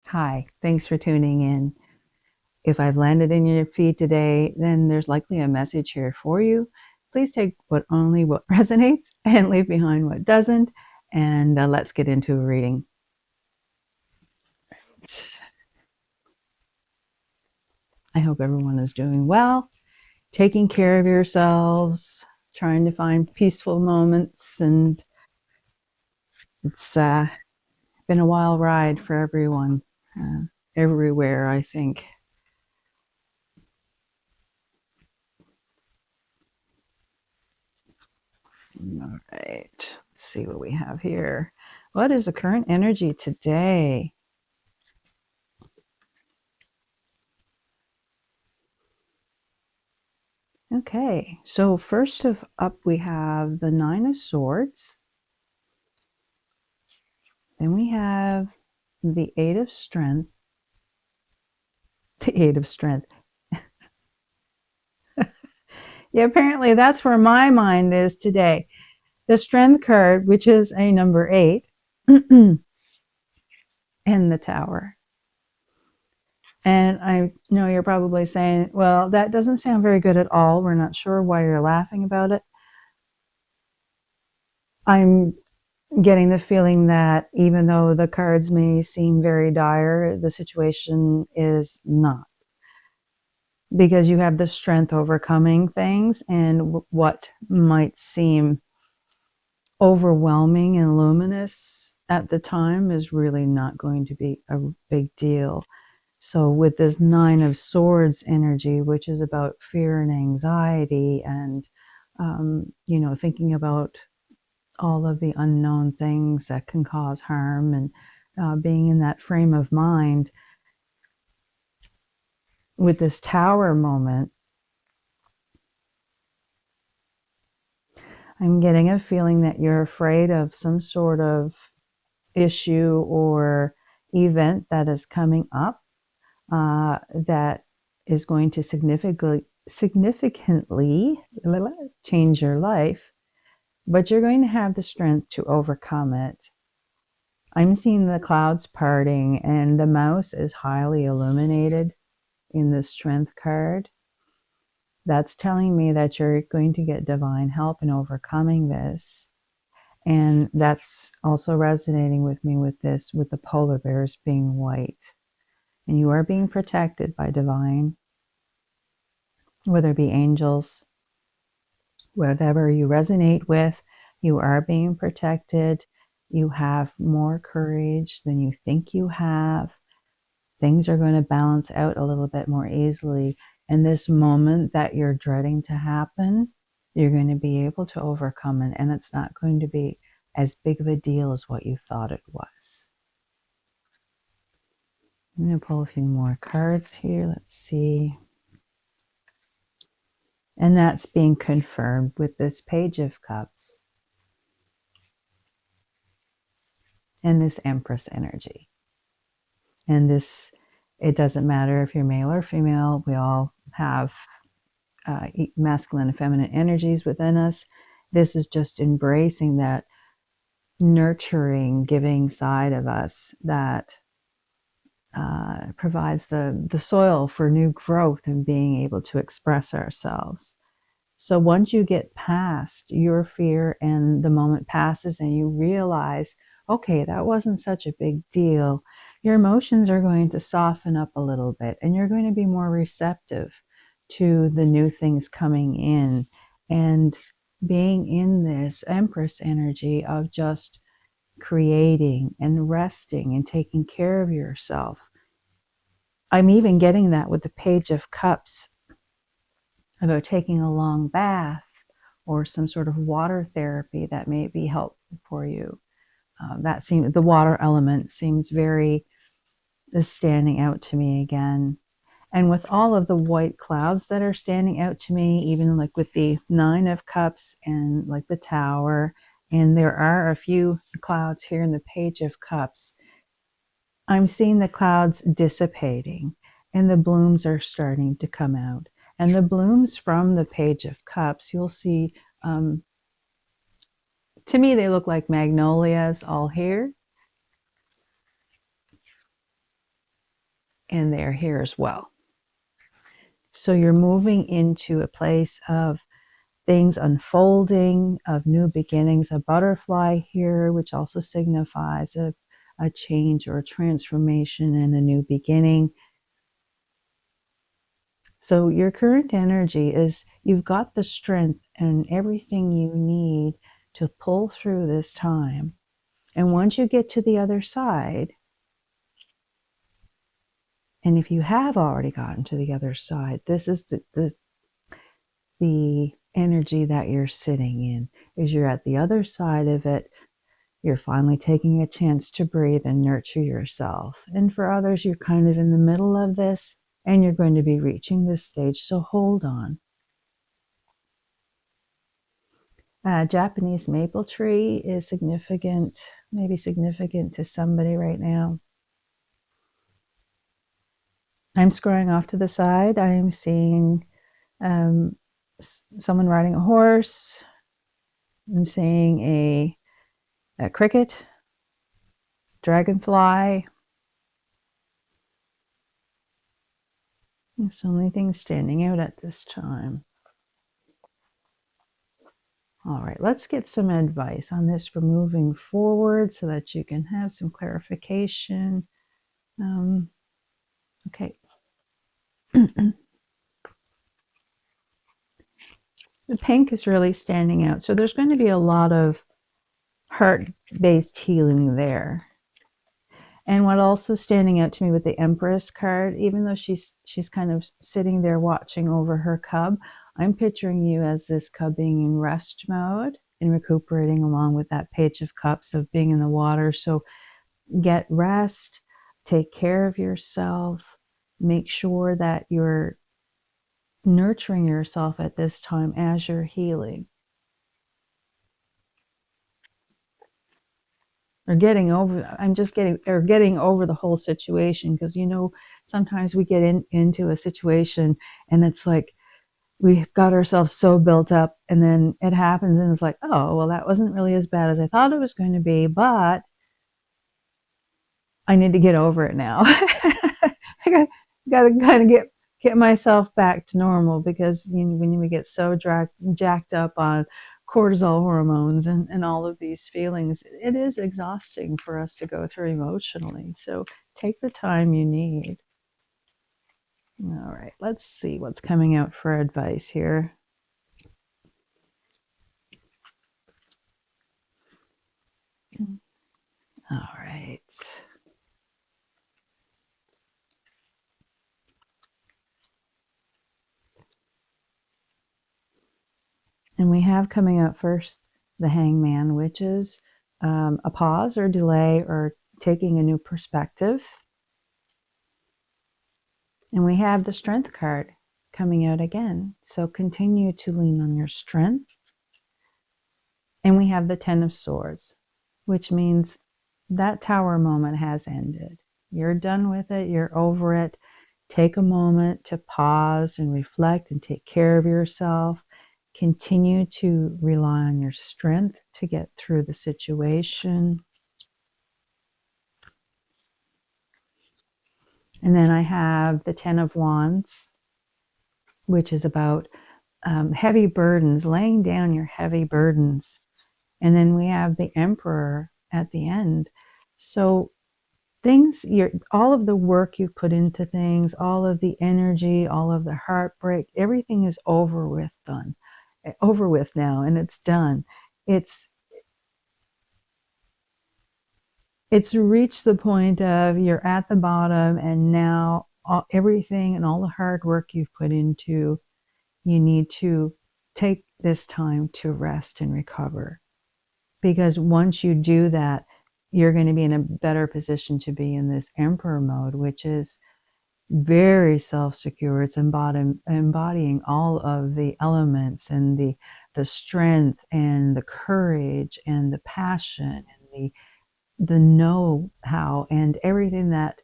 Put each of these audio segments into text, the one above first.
Hi, thanks for tuning in. If I've landed in your feed today, then there's likely a message here for you. Please take only what resonates and leave behind what doesn't. And let's get into a reading. I hope everyone is doing well, taking care of yourselves, trying to find peaceful moments. And it's been a wild ride for everyone, everywhere, I think. All right, let's see what we have here. What is the current energy today? Okay, so first up we have the Nine of Swords. Then we have the Eight of Strength. The Eight of Strength. Yeah, apparently that's where my mind is today. The Strength card, which is a number 8, and the Tower. And I know you're probably saying, well, that doesn't sound very good at all. We're not sure why you're laughing about it. I'm getting the feeling that even though the cards may seem very dire, the situation is not. Because you have the strength overcoming things, and what might seem overwhelming and luminous at the time is really not going to be a big deal. So with this Nine of Swords energy, which is about fear and anxiety and, thinking about all of the unknown things that can cause harm, and being in that frame of mind, with this Tower moment, I'm getting a feeling that you're afraid of some sort of issue or event that is coming up, that is going to significantly change your life, but you're going to have the strength to overcome it. I'm seeing the clouds parting, and the mouse is highly illuminated in the Strength card. That's telling me that you're going to get divine help in overcoming this. And that's also resonating with me with the polar bears being white. And you are being protected by divine, whether it be angels, whatever you resonate with, you are being protected. You have more courage than you think you have. Things are going to balance out a little bit more easily. And this moment that you're dreading to happen, you're going to be able to overcome it. And it's not going to be as big of a deal as what you thought it was. I'm going to pull a few more cards here. Let's see. And that's being confirmed with this Page of Cups and this Empress energy. And this, it doesn't matter if you're male or female, we all have masculine and feminine energies within us. This is just embracing that nurturing, giving side of us that provides the soil for new growth and being able to express ourselves. So once you get past your fear and the moment passes and you realize, okay, that wasn't such a big deal, your emotions are going to soften up a little bit, and you're going to be more receptive to the new things coming in, and being in this Empress energy of just creating and resting and taking care of yourself. I'm even getting that with the Page of Cups about taking a long bath or some sort of water therapy that may be helpful for you. That seems, the water element seems is standing out to me again. And with all of the white clouds that are standing out to me, even like with the Nine of Cups and like the Tower, and there are a few clouds here in the Page of Cups, I'm seeing the clouds dissipating and the blooms are starting to come out. And the blooms from the Page of Cups, you'll see, to me, they look like magnolias all here. and they're here as well. So you're moving into a place of things unfolding, of new beginnings, a butterfly here, which also signifies a change or a transformation and a new beginning. So your current energy is you've got the strength and everything you need to pull through this time. And once you get to the other side, and if you have already gotten to the other side, this is the energy that you're sitting in, is you're at the other side of it. You're finally taking a chance to breathe and nurture yourself. And for others, you're kind of in the middle of this and you're going to be reaching this stage. So hold on. Japanese maple tree is significant, maybe significant to somebody right now. I'm scrolling off to the side. I'm seeing someone riding a horse. I'm seeing a cricket, dragonfly. There's so many things standing out at this time. All right, let's get some advice on this for moving forward so that you can have some clarification. Okay. The pink is really standing out. So there's going to be a lot of heart-based healing there. And what also standing out to me with the Empress card, even though she's kind of sitting there watching over her cub, I'm picturing you as this cub being in rest mode and recuperating along with that Page of Cups of being in the water. So get rest, take care of yourself, make sure that you're nurturing yourself at this time as you're healing. Or getting over the whole situation, because sometimes we get into a situation and it's like we've got ourselves so built up and then it happens and it's like, oh well, that wasn't really as bad as I thought it was going to be, but I need to get over it now. I got to kind of get myself back to normal, because when we get so jacked up on cortisol hormones and all of these feelings, it is exhausting for us to go through emotionally. So take the time you need. All right, let's see what's coming out for advice here. All right. And we have coming up first the Hangman, which is a pause or delay or taking a new perspective. And we have the Strength card coming out again. So continue to lean on your strength. And we have the Ten of Swords, which means that Tower moment has ended. You're done with it. You're over it. Take a moment to pause and reflect and take care of yourself. Continue to rely on your strength to get through the situation. And then I have the Ten of Wands, which is about heavy burdens, laying down your heavy burdens. And then we have the Emperor at the end. So all of the work you've put into things, all of the energy, all of the heartbreak, everything is over with now, and it's done. It's reached the point of you're at the bottom, and now everything and all the hard work you've put into, you need to take this time to rest and recover. Because once you do that, you're going to be in a better position to be in this Emperor mode, which is very self-secure. It's embodying all of the elements and the strength and the courage and the passion and the know-how and everything that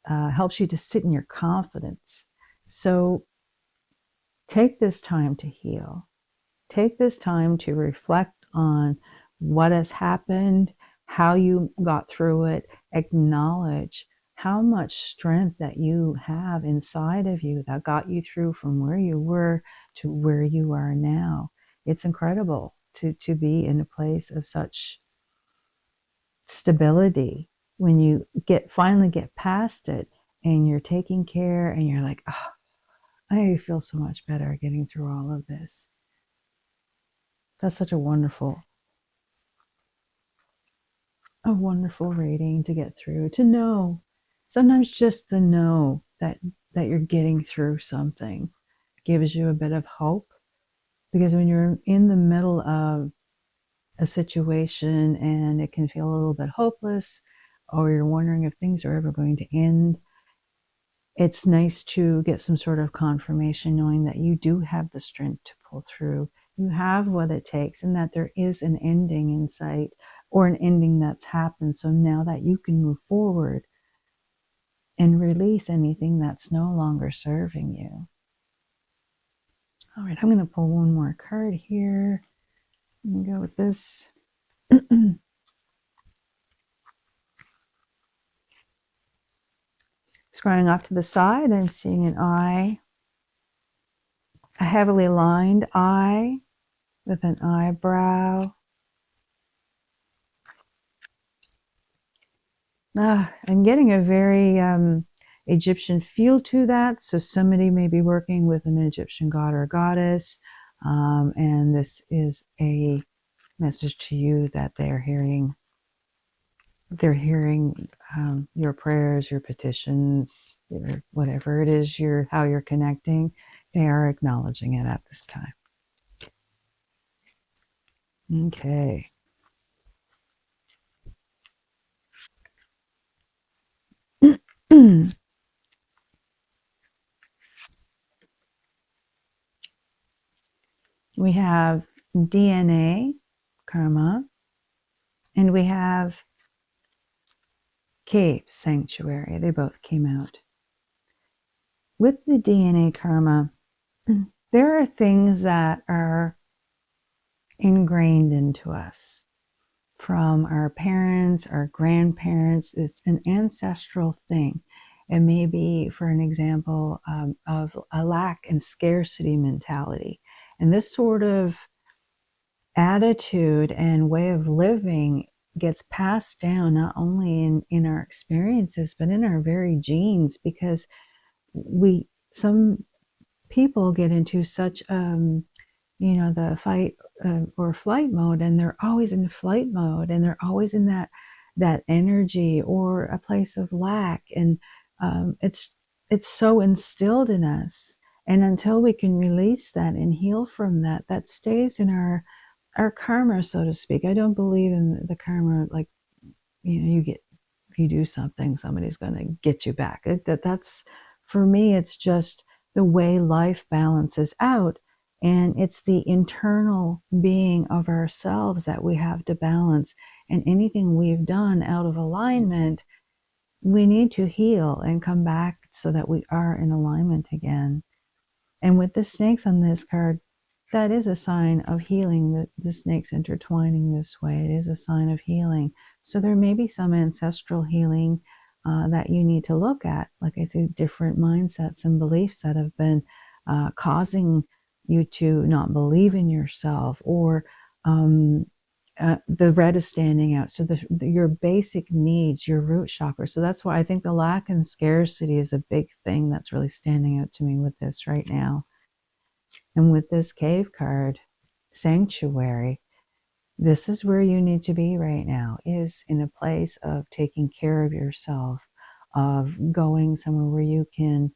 helps you to sit in your confidence. So take this time to heal. Take this time to reflect on what has happened, how you got through it, acknowledge how much strength that you have inside of you that got you through from where you were to where you are now. It's incredible to be in a place of such stability when you finally get past it and you're taking care and you're like, oh, I feel so much better getting through all of this. That's such a wonderful rating to get through, to know. Sometimes just to know that you're getting through something gives you a bit of hope, because when you're in the middle of a situation and it can feel a little bit hopeless, or you're wondering if things are ever going to end, it's nice to get some sort of confirmation knowing that you do have the strength to pull through. You have what it takes, and that there is an ending in sight, or an ending that's happened. So now that you can move forward and release anything that's no longer serving you. All right, I'm going to pull one more card here and go with this. Scrolling off to the side, I'm seeing an eye, a heavily lined eye with an eyebrow. I'm getting a very Egyptian feel to that. So somebody may be working with an Egyptian god or goddess, and this is a message to you that they're hearing. They're hearing your prayers, your petitions, your whatever it is, how you're connecting. They are acknowledging it at this time. Okay. We have DNA, karma, and we have cave, sanctuary. They both came out. With the DNA karma, there are things that are ingrained into us from our parents, our grandparents. It's an ancestral thing. It may be, for an example, of a lack and scarcity mentality. And this sort of attitude and way of living gets passed down not only in our experiences, but in our very genes, because some people get into such the fight or flight mode, and they're always in flight mode, and they're always in that energy or a place of lack, and it's so instilled in us. And until we can release that and heal from that, that stays in our karma, so to speak. I don't believe in the karma, like, if you do something, somebody's going to get you back. That's, for me, it's just the way life balances out. And it's the internal being of ourselves that we have to balance. And anything we've done out of alignment, we need to heal and come back so that we are in alignment again. And with the snakes on this card, that is a sign of healing, that the snakes intertwining this way. It is a sign of healing. So there may be some ancestral healing that you need to look at. Like I said, different mindsets and beliefs that have been causing you to not believe in yourself, or the red is standing out. So your basic needs, your root chakra. So that's why I think the lack and scarcity is a big thing that's really standing out to me with this right now. And with this cave card, sanctuary, this is where you need to be right now, is in a place of taking care of yourself, of going somewhere where you can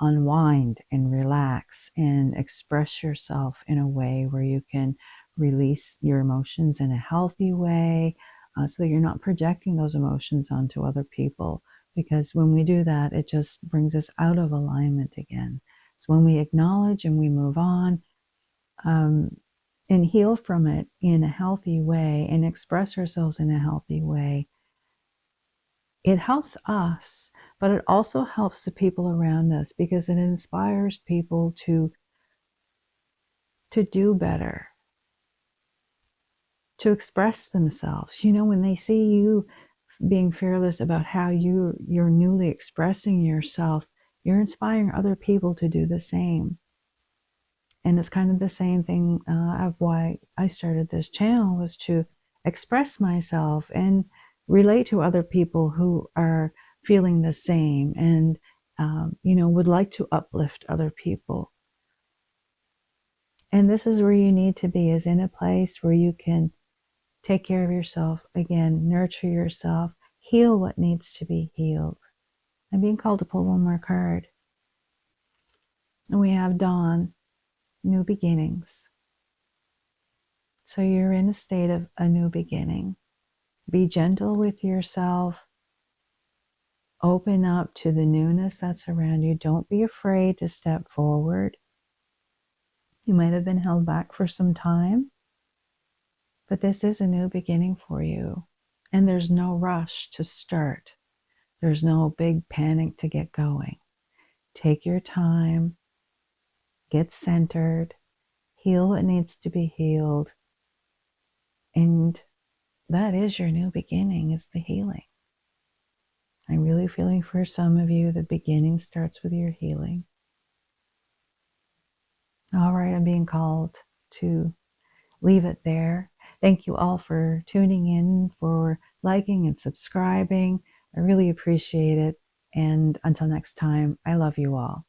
unwind and relax and express yourself in a way where you can release your emotions in a healthy way, so that you're not projecting those emotions onto other people. Because when we do that, it just brings us out of alignment again. So when we acknowledge and we move on, and heal from it in a healthy way and express ourselves in a healthy way, it helps us, but it also helps the people around us, because it inspires people to do better, to express themselves. When they see you being fearless about how you're newly expressing yourself, you're inspiring other people to do the same. And it's kind of the same thing of why I started this channel, was to express myself and relate to other people who are feeling the same, and would like to uplift other people. And this is where you need to be, is in a place where you can take care of yourself, again, nurture yourself, heal what needs to be healed. I'm being called to pull one more card. And we have Dawn, new beginnings. So you're in a state of a new beginning. Be gentle with yourself. Open up to the newness that's around you. Don't be afraid to step forward. You might have been held back for some time, but this is a new beginning for you. And there's no rush to start. There's no big panic to get going. Take your time, get centered, heal what needs to be healed. And that is your new beginning, is the healing. I'm really feeling for some of you, the beginning starts with your healing. All right, I'm being called to leave it there. Thank you all for tuning in, for liking and subscribing. I really appreciate it. And until next time, I love you all.